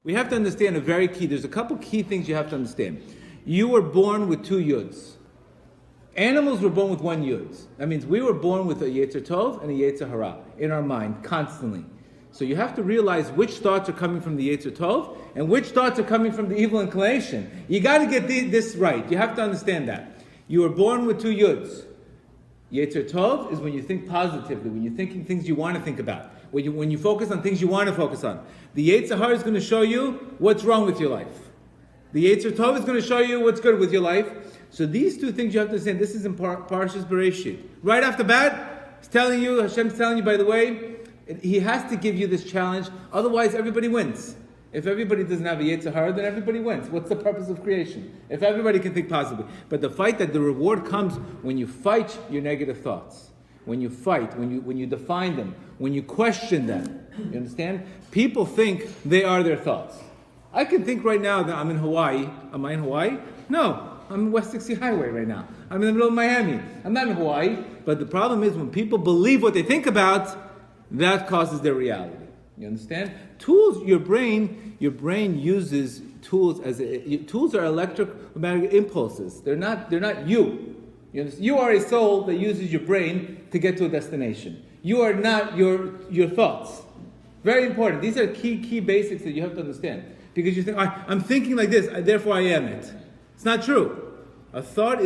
We have to understand there's a couple key things you have to understand. You were born with two yuds. Animals were born with one yud. That means we were born with a Yetzer Tov and a Yetzer Hara in our mind constantly. So you have to realize which thoughts are coming from the Yetzer Tov and which thoughts are coming from the evil inclination. You got to get this right. You have to understand that. You were born with two yuds. Yetzer Tov is when you think positively, when you're thinking things you want to think about, when you focus on things you want to focus on. The Yetzer Hara is going to show you what's wrong with your life. The Yetzer Tov is going to show you what's good with your life. So these two things you have to understand. This is in Parshas Bereshit. Right off the bat, Hashem's telling you, by the way, He has to give you this challenge. Otherwise, everybody wins. If everybody doesn't have a Yetzer Hara, then everybody wins. What's the purpose of creation? If everybody can think positively. But the reward comes when you fight your negative thoughts. When you fight, when you define them, when you question them. You understand? People think they are their thoughts. I can think right now that I'm in Hawaii. Am I in Hawaii? No. I'm in West 60 Highway right now. I'm in the middle of Miami. I'm not in Hawaii. But the problem is when people believe what they think about, that causes their reality. You understand? Tools, your brain uses tools tools are electromagnetic impulses. They're not you. You are a soul that uses your brain to get to a destination. You are not your thoughts. Very important. These are key basics that you have to understand. Because you think, I'm thinking like this, therefore I am it. It's not true. A thought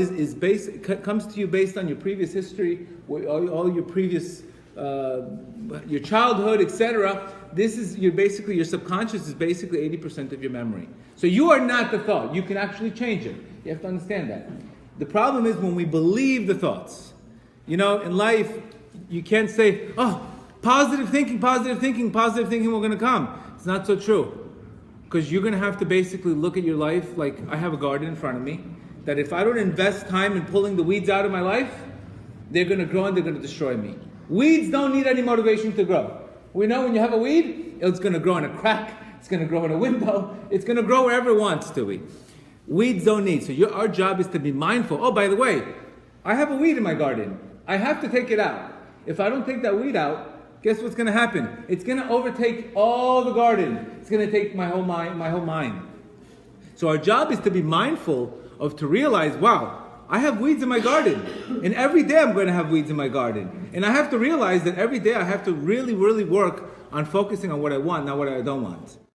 comes to you based on your previous history, all your previous, your childhood, etc. Your subconscious is basically 80% of your memory. So you are not the thought. You can actually change it. You have to understand that. The problem is when we believe the thoughts. In life, you can't say, positive thinking, we're going to come. It's not so true. Because you're going to have to basically look at your life like I have a garden in front of me, that if I don't invest time in pulling the weeds out of my life, they're going to grow and they're going to destroy me. Weeds don't need any motivation to grow. We know when you have a weed, it's going to grow in a crack, it's going to grow in a window, it's going to grow wherever it wants to be. Weeds don't need. So our job is to be mindful. Oh, by the way, I have a weed in my garden. I have to take it out. If I don't take that weed out, guess what's going to happen? It's going to overtake all the garden. It's going to take my whole mind. So our job is to be mindful to realize, wow, I have weeds in my garden. And every day I'm going to have weeds in my garden. And I have to realize that every day I have to really, really work on focusing on what I want, not what I don't want.